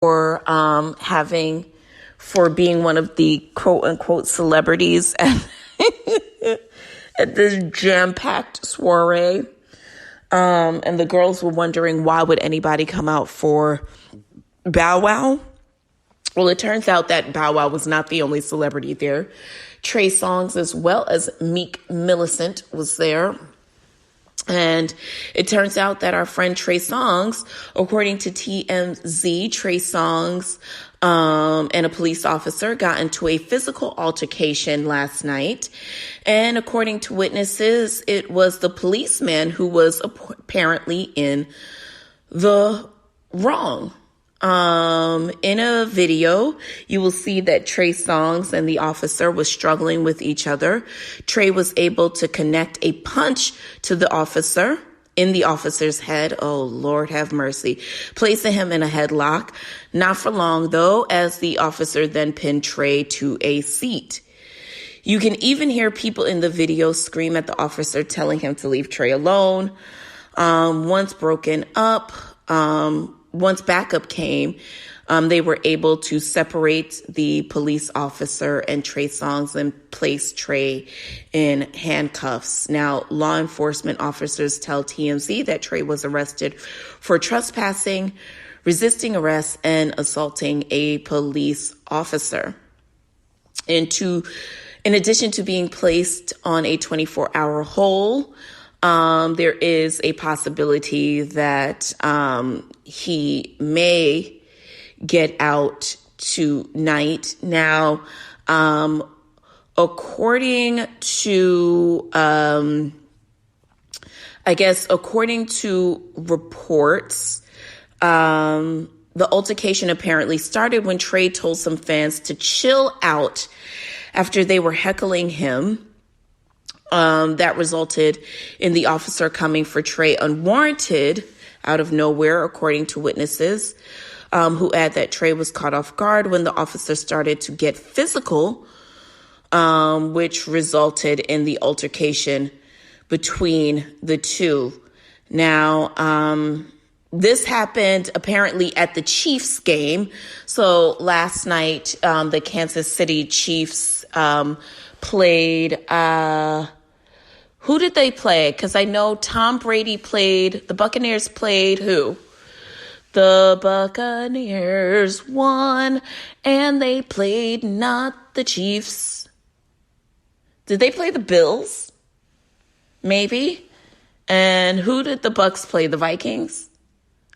for being one of the quote unquote celebrities at, at this jam-packed soiree. And the girls were wondering, why would anybody come out for Bow Wow? Well, it turns out that Bow Wow was not the only celebrity there. Trey Songz, as well as Meek Millicent, was there. And it turns out that our friend Trey Songz, according to TMZ, Trey Songz and a police officer got into a physical altercation last night. And according to witnesses, it was the policeman who was apparently in the wrong. In a video, you will see that Trey Songz and the officer was struggling with each other. Trey was able to connect a punch to the officer in the officer's head. Oh, Lord have mercy. Placing him in a headlock. Not for long, though, as the officer then pinned Trey to a seat. You can even hear people in the video scream at the officer, telling him to leave Trey alone. Once backup came, they were able to separate the police officer and Trey Songz and place Trey in handcuffs. Now, law enforcement officers tell TMZ that Trey was arrested for trespassing, resisting arrest, and assaulting a police officer. In addition to being placed on a 24-hour hold, there is a possibility that he may get out tonight. Now, according to reports, the altercation apparently started when Trey told some fans to chill out after they were heckling him. That resulted in the officer coming for Trey unwarranted out of nowhere, according to witnesses, who add that Trey was caught off guard when the officer started to get physical, which resulted in the altercation between the two. Now, this happened apparently at the Chiefs game. So last night, the Kansas City Chiefs played... Who did they play? Because I know Tom Brady played, the Buccaneers played who? The Buccaneers won, and they played not the Chiefs. Did they play the Bills? Maybe. And who did the Bucs play? The Vikings?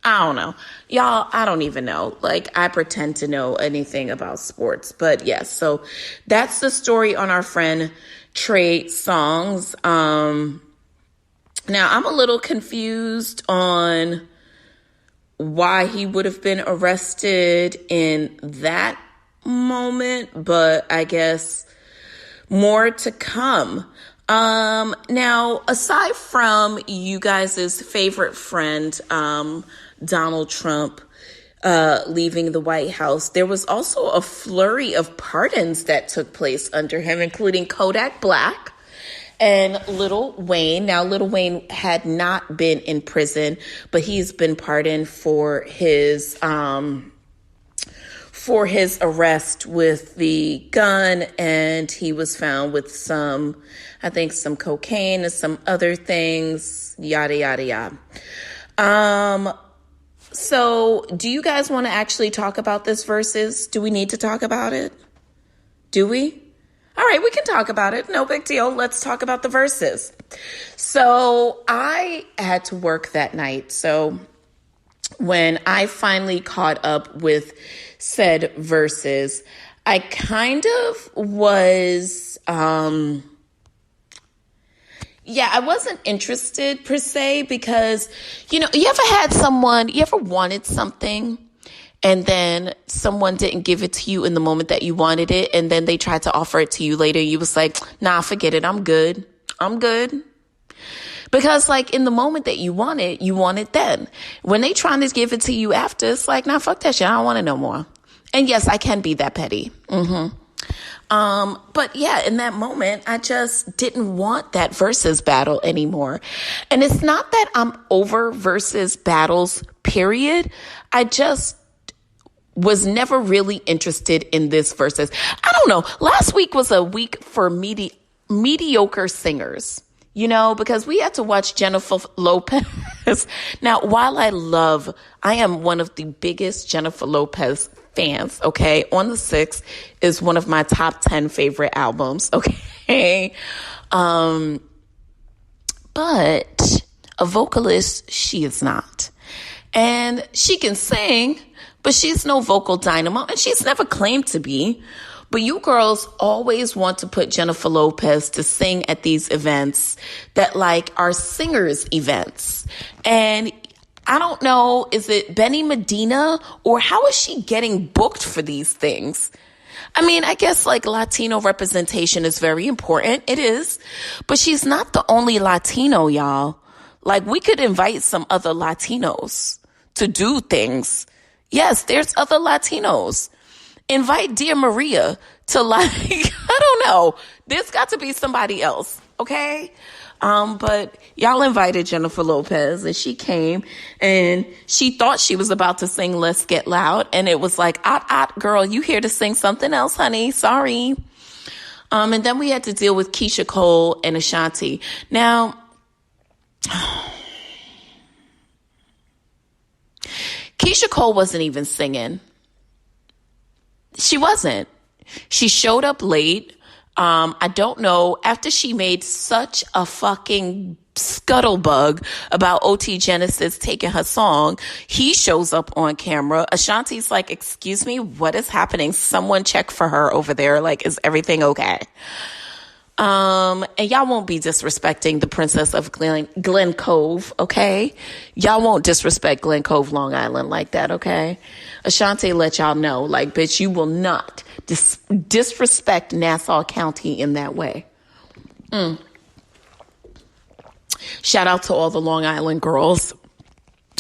I don't know. Y'all, I don't even know. Like, I pretend to know anything about sports. But yes, so that's the story on our friend Trey Songz. Now, I'm a little confused on why he would have been arrested in that moment, but I guess more to come. Now, aside from you guys' favorite friend, Donald Trump, leaving the White House, there was also a flurry of pardons that took place under him, including Kodak Black and Lil Wayne. Now, Lil Wayne had not been in prison, but he's been pardoned for his arrest with the gun, and he was found with some cocaine and some other things, yada, yada, yada. So do you guys want to actually talk about this versus? Do we need to talk about it? Do we? All right, we can talk about it. No big deal. Let's talk about the verses. So I had to work that night. So when I finally caught up with said verses, I kind of was, I wasn't interested per se because, you ever wanted something and then someone didn't give it to you in the moment that you wanted it, and then they tried to offer it to you later. You was like, nah, forget it. I'm good. Because like in the moment that you want it then. When they trying to give it to you after, it's like, nah, fuck that shit. I don't want it no more. And yes, I can be that petty. But yeah, in that moment, I just didn't want that versus battle anymore. And it's not that I'm over versus battles, period. I just was never really interested in this versus. I don't know. Last week was a week for mediocre singers, you know, because we had to watch Jennifer Lopez. Now, while I am one of the biggest Jennifer Lopez fans, okay? On the 6th is one of my top 10 favorite albums, okay? But a vocalist, she is not. And she can sing, but she's no vocal dynamo, and she's never claimed to be. But you girls always want to put Jennifer Lopez to sing at these events that like are singers events. And I don't know, is it Benny Medina or how is she getting booked for these things? I mean, I guess like Latino representation is very important. It is. But she's not the only Latino, y'all. Like we could invite some other Latinos to do things. Yes, there's other Latinos. Invite Dear Maria to like, I don't know. There's got to be somebody else. Okay. But y'all invited Jennifer Lopez and she came and she thought she was about to sing Let's Get Loud. And it was like, girl, you here to sing something else, honey. Sorry. And then we had to deal with Keisha Cole and Ashanti. Now, Keisha Cole wasn't even singing. She wasn't. She showed up late. I don't know. After she made such a fucking scuttlebug about OT Genesis taking her song, he shows up on camera. Ashanti's like, excuse me, what is happening? Someone check for her over there. Like, is everything okay? And y'all won't be disrespecting the Princess of Glen Cove, okay? Y'all won't disrespect Glen Cove, Long Island like that, okay? Ashanti let y'all know, like, bitch, you will not disrespect Nassau County in that way. Shout out to all the Long Island girls.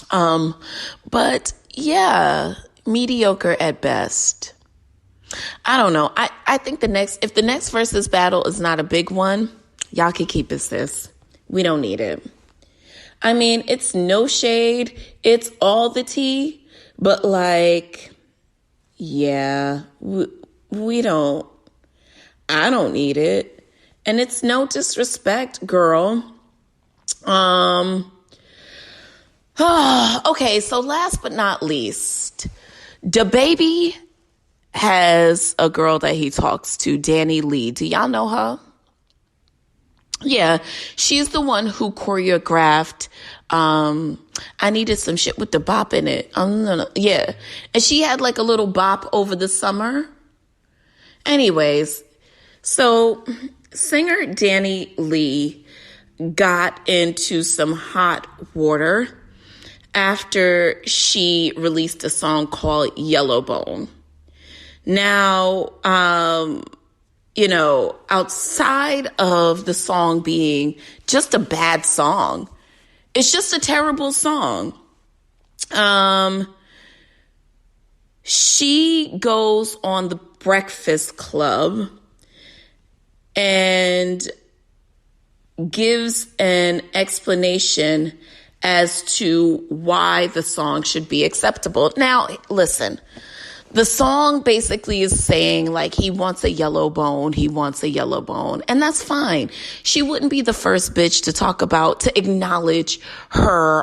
But yeah, mediocre at best. I don't know. I think if the next versus battle is not a big one, y'all can keep it, sis. We don't need it. I mean, it's no shade. It's all the tea. But like, yeah, we don't. I don't need it. And it's no disrespect, girl. Okay, so last but not least, DaBaby has a girl that he talks to, Dani Leigh. Do y'all know her? Yeah, she's the one who choreographed I Needed Some Shit with the Bop in it. Yeah, and she had like a little bop over the summer. Anyways, so singer Dani Leigh got into some hot water after she released a song called Yellowbone. Now, outside of the song being just a bad song, it's just a terrible song. She goes on the Breakfast Club and gives an explanation as to why the song should be acceptable. Now, listen. The song basically is saying, like, he wants a yellow bone, and that's fine. She wouldn't be the first bitch to acknowledge her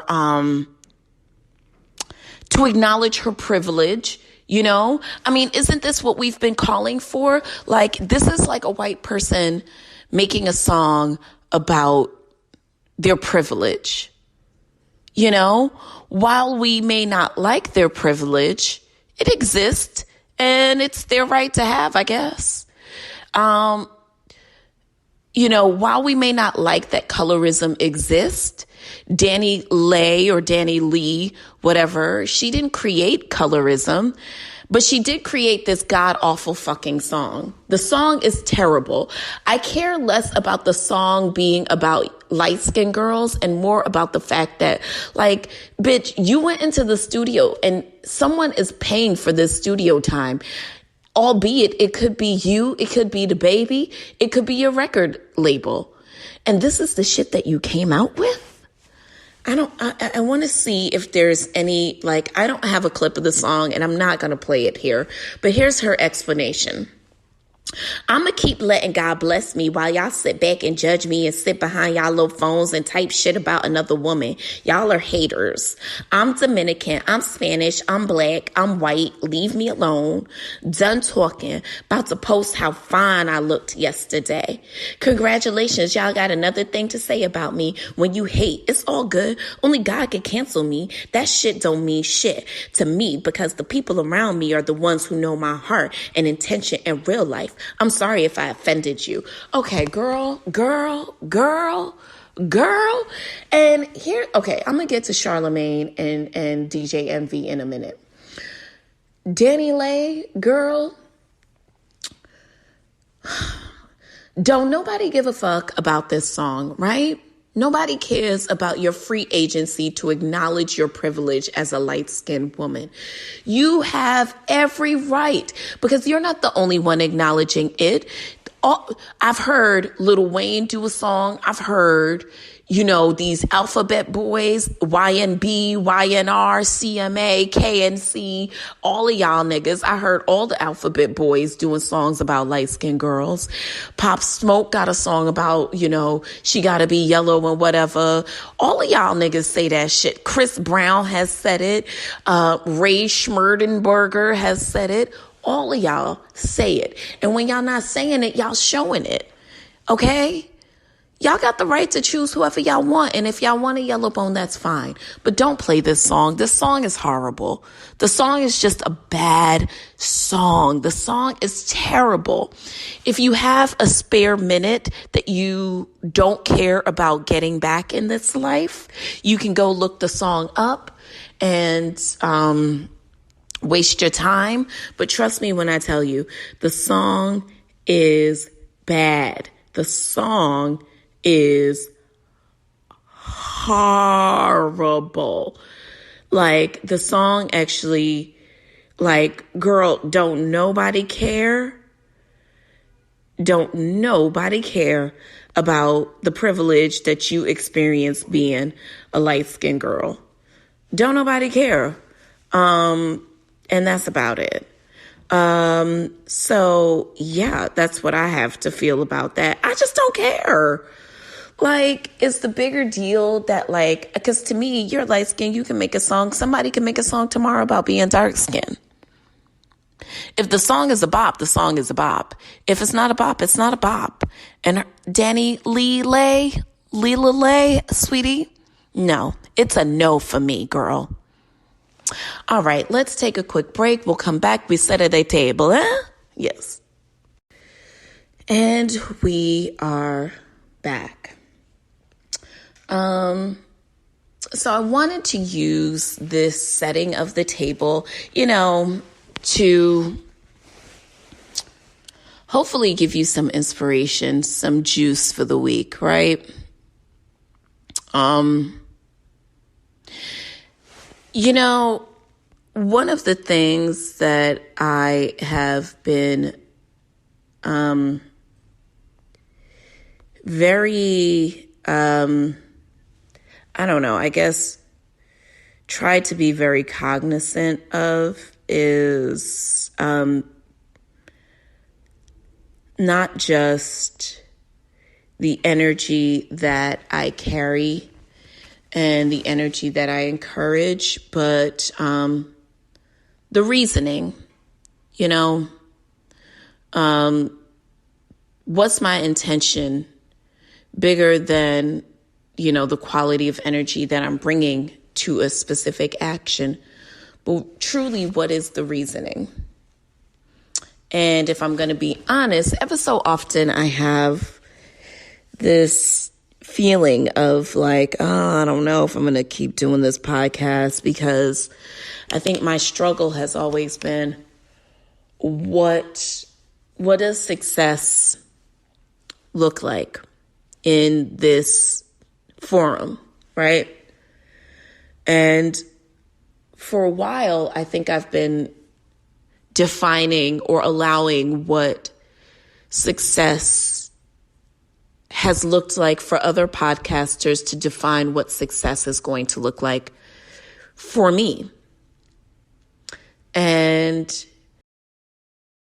privilege, you know? I mean, isn't this what we've been calling for? Like, this is like a white person making a song about their privilege, you know? While we may not like their privilege, it exists, and it's their right to have, I guess. While we may not like that colorism exists, Dani Leigh, whatever, she didn't create colorism, but she did create this god-awful fucking song. The song is terrible. I care less about the song being about light-skinned girls and more about the fact that, like, bitch, you went into the studio and someone is paying for this studio time. Albeit, it could be you, it could be DaBaby, it could be your record label. And this is the shit that you came out with? I want to see if there's any, like, I don't have a clip of the song and I'm not going to play it here, but here's her explanation. I'ma keep letting God bless me while y'all sit back and judge me and sit behind y'all little phones and type shit about another woman. Y'all are haters. I'm Dominican. I'm Spanish. I'm black. I'm white. Leave me alone. Done talking. About to post how fine I looked yesterday. Congratulations. Y'all got another thing to say about me. When you hate, it's all good. Only God can cancel me. That shit don't mean shit to me because the people around me are the ones who know my heart and intention in real life. I'm sorry if I offended you. Okay, girl. And here, okay, I'm going to get to Charlemagne and DJ Envy in a minute. Dani Leigh, girl, don't nobody give a fuck about this song, right? Nobody cares about your free agency to acknowledge your privilege as a light-skinned woman. You have every right because you're not the only one acknowledging it. I've heard Lil Wayne do a song. I've heard, these alphabet boys, YNB, YNR, CMA, KNC, all of y'all niggas. I heard all the alphabet boys doing songs about light-skinned girls. Pop Smoke got a song about, she gotta be yellow and whatever. All of y'all niggas say that shit. Chris Brown has said it. Ray Schmerdenberger has said it. All of y'all say it. And when y'all not saying it, y'all showing it. Okay? Y'all got the right to choose whoever y'all want. And if y'all want a yellow bone, that's fine. But don't play this song. This song is horrible. The song is just a bad song. The song is terrible. If you have a spare minute that you don't care about getting back in this life, you can go look the song up and, waste your time. But trust me when I tell you, the song is bad. The song is horrible. Like, the song actually, like, girl, don't nobody care about the privilege that you experience being a light-skinned girl. Don't nobody care. And that's about it. So yeah, that's what I have to feel about that. I just don't care. Like, it's the bigger deal that, like, because to me, you're light skinned, you can make a song. Somebody can make a song tomorrow about being dark skinned. If the song is a bop, the song is a bop. If it's not a bop, it's not a bop. And Dani Leigh, sweetie, no, it's a no for me, girl. All right, let's take a quick break. We'll come back. We set at a table, Yes. And we are back. So I wanted to use this setting of the table, to hopefully give you some inspiration, some juice for the week, right? One of the things that I have been very, tried to be very cognizant of is not just the energy that I carry and the energy that I encourage, but the reasoning, what's my intention bigger than, the quality of energy that I'm bringing to a specific action, but truly what is the reasoning? And if I'm going to be honest, ever so often I have this feeling of like, I don't know if I'm going to keep doing this podcast, because I think my struggle has always been, what does success look like in this forum, right? And for a while, I think I've been defining or allowing what success has looked like for other podcasters to define what success is going to look like for me. And